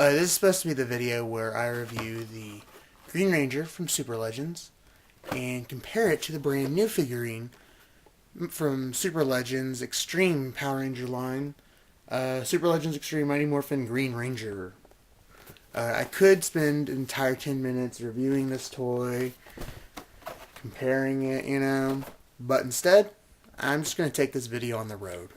This is supposed to be the video where I review the Green Ranger from Super Legends and compare it to the brand new figurine from Super Legends Extreme Power Ranger line, Super Legends Extreme Mighty Morphin Green Ranger. I could spend an entire 10 minutes reviewing this toy, comparing it, but instead, I'm just going to take this video on the road.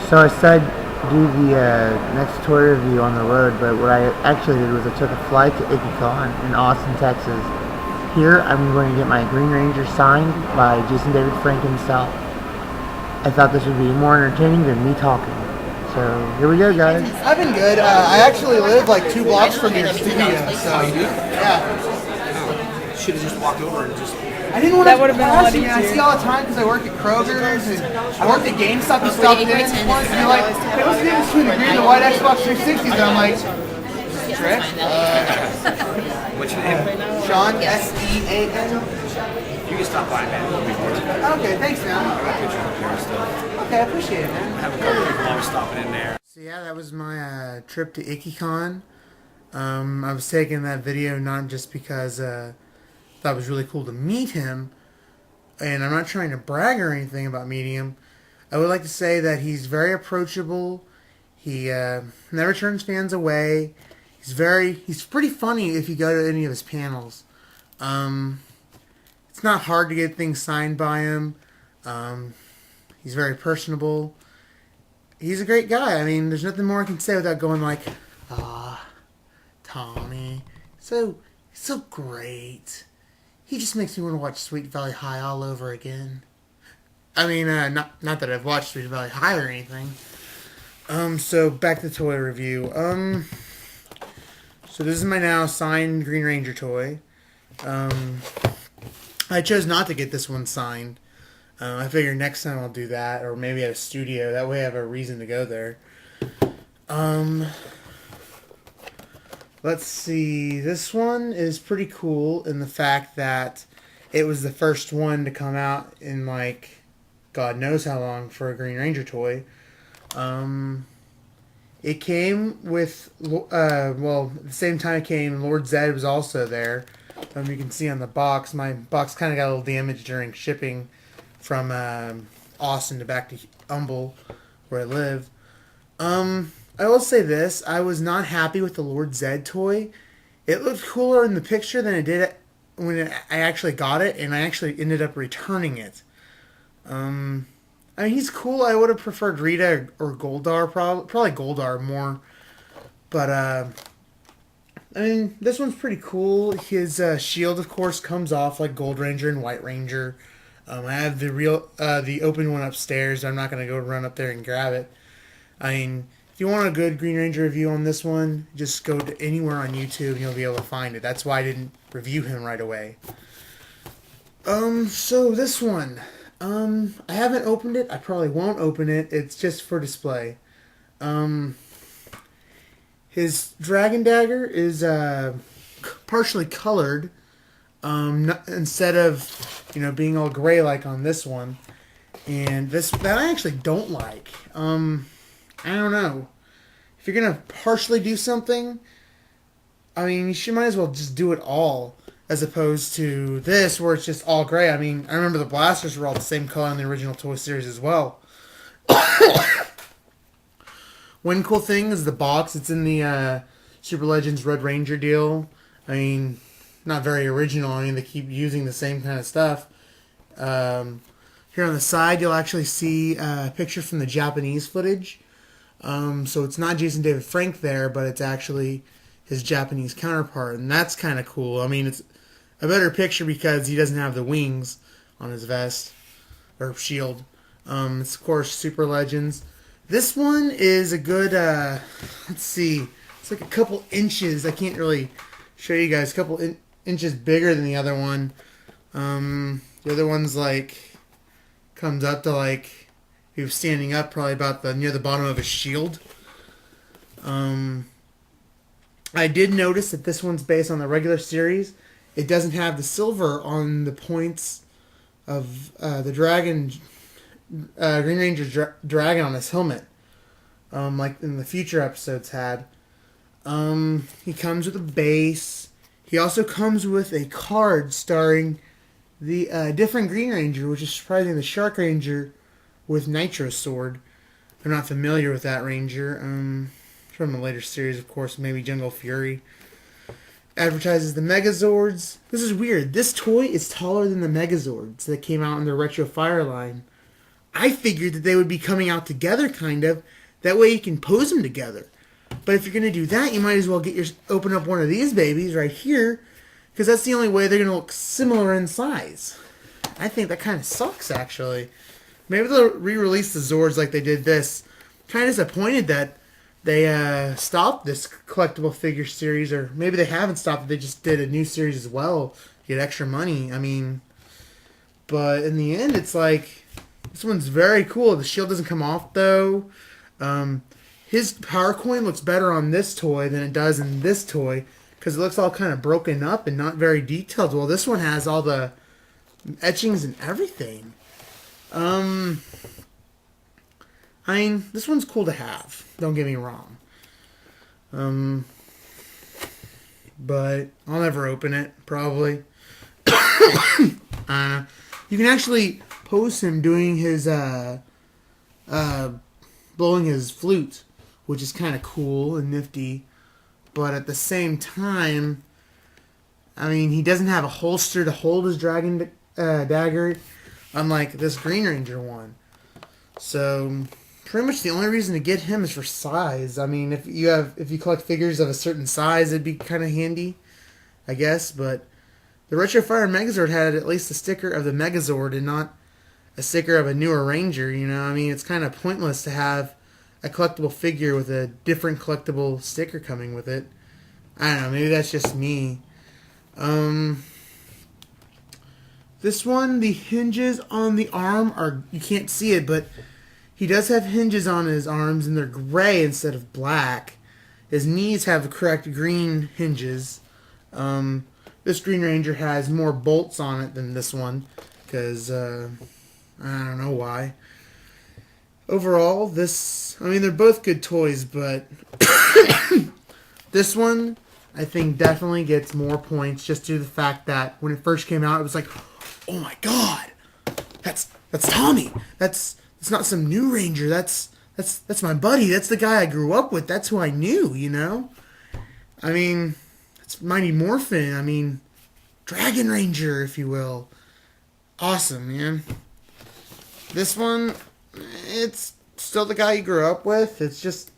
So I said do the next toy review on the road, but what I actually did was I took a flight to IckyCon in Austin, Texas. Here I'm going to get my Green Ranger signed by Jason David Frank himself. I thought this would be more entertaining than me talking. So here we go, guys. I've been good. I actually live like 2 blocks from your studio, so yeah. Should have just walked over and just. I didn't want to. That would have been a lot easier. I see all the time because I work at Kroger's and I work at GameStop and stuff. And once you're like, hey, what's the difference between the green and the white Xbox 360s? And I'm like, Trick. What's your name? Sean, S-E-A-N. You can stop by, man. Okay, thanks, man. I got pictures of your stuff. Okay, I appreciate it, man. I have a couple people always stopping in there. So yeah, that was my trip to IckyCon. I was taking that video not just because thought it was really cool to meet him, and I'm not trying to brag or anything about meeting him. I would like to say that he's very approachable. He never turns fans away. He's pretty funny if you go to any of his panels. It's not hard to get things signed by him. He's very personable. He's a great guy. I mean, there's nothing more I can say without going like, Tommy, so great. He just makes me want to watch Sweet Valley High all over again. I mean, not that I've watched Sweet Valley High or anything. So back to the toy review. So this is my now signed Green Ranger toy. I chose not to get this one signed. I figure next time I'll do that, or maybe at a studio. That way I have a reason to go there. Let's see. This one is pretty cool in the fact that it was the first one to come out in like God knows how long for a Green Ranger toy. It came with at the same time it came, Lord Zed was also there. You can see on the box. My box kind of got a little damaged during shipping from Austin to back to Humble, where I live. I will say this. I was not happy with the Lord Zed toy. It looked cooler in the picture than it did when I actually got it, and I actually ended up returning it. I mean, he's cool. I would have preferred Rita or Goldar, probably Goldar more. But, I mean, this one's pretty cool. His shield, of course, comes off like Gold Ranger and White Ranger. I have the open one upstairs. I'm not going to go run up there and grab it. I mean, if you want a good Green Ranger review on this one, just go to anywhere on YouTube and you'll be able to find it. That's why I didn't review him right away. So this one, I haven't opened it. I probably won't open it. It's just for display. His Dragon Dagger is partially colored, instead of being all gray like on this one. And that I actually don't like. I don't know. If you're gonna partially do something, I mean, you might as well just do it all, as opposed to this where it's just all gray. I mean, I remember the blasters were all the same color in the original Toy Series as well. One cool thing is the box. It's in the Super Legends Red Ranger deal. I mean, not very original. I mean, they keep using the same kind of stuff. Here on the side, you'll actually see a picture from the Japanese footage. So it's not Jason David Frank there, but it's actually his Japanese counterpart, and that's kind of cool. I mean, it's a better picture because he doesn't have the wings on his vest or shield. It's of course Super Legends. This one is a good, let's see, it's like a couple inches. I can't really show you guys. A couple inches bigger than the other one. The other one's like comes up to like, if he was standing up, probably about near the bottom of his shield. I did notice that this one's based on the regular series. it doesn't have the silver on the points of the dragon, Green Ranger dragon on his helmet, like in the future episodes had. He comes with a base. He also comes with a card starring the different Green Ranger, which is surprising. The Shark Ranger with Nitro Sword. I'm not familiar with that Ranger. From a later series, of course, maybe Jungle Fury. Advertises the Megazords. This is weird. This toy is taller than the Megazords that came out in the Retro Fire line. I figured that they would be coming out together, kind of. That way you can pose them together. But if you're going to do that, you might as well open up one of these babies right here, because that's the only way they're going to look similar in size. I think that kind of sucks, actually. Maybe they'll re-release the Zords like they did this. Kind of disappointed that they stopped this collectible figure series, or maybe they haven't stopped it. They just did a new series as well, get extra money. I mean, but in the end, it's like this one's very cool. The shield doesn't come off though. His power coin looks better on this toy than it does in this toy because it looks all kind of broken up and not very detailed. Well, this one has all the etchings and everything. I mean, this one's cool to have. Don't get me wrong. But I'll never open it, probably. You can actually pose him doing his, blowing his flute, which is kind of cool and nifty. But at the same time, I mean, he doesn't have a holster to hold his dragon dagger, unlike this Green Ranger one. So pretty much the only reason to get him is for size. I mean, if you collect figures of a certain size, it'd be kind of handy, I guess. But the Retro Fire Megazord had at least a sticker of the Megazord and not a sticker of a newer Ranger. You know, I mean, it's kind of pointless to have a collectible figure with a different collectible sticker coming with it. I don't know. Maybe that's just me. This one, the hinges on the arm are, you can't see it, but he does have hinges on his arms, and they're gray instead of black. His knees have the correct green hinges. This Green Ranger has more bolts on it than this one, because, I don't know why. Overall, I mean, they're both good toys, but this one, I think, definitely gets more points just due to the fact that when it first came out, it was like, oh my god, that's Tommy. That's not some new Ranger. That's my buddy. That's the guy I grew up with. That's who I knew, you know? I mean, it's Mighty Morphin. I mean, Dragon Ranger, if you will. Awesome, man. This one, it's still the guy you grew up with. It's just,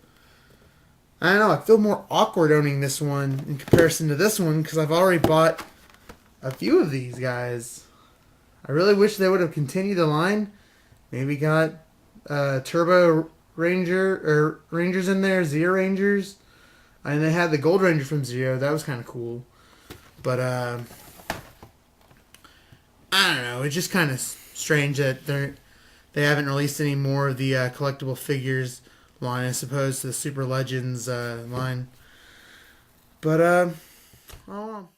I don't know, I feel more awkward owning this one in comparison to this one because I've already bought a few of these guys. I really wish they would have continued the line. Maybe got Turbo Ranger or Rangers in there, Zero Rangers. And they had the Gold Ranger from Zero. That was kind of cool. But I don't know. It's just kind of strange that they haven't released any more of the collectible figures line as opposed to the Super Legends line. But I don't know.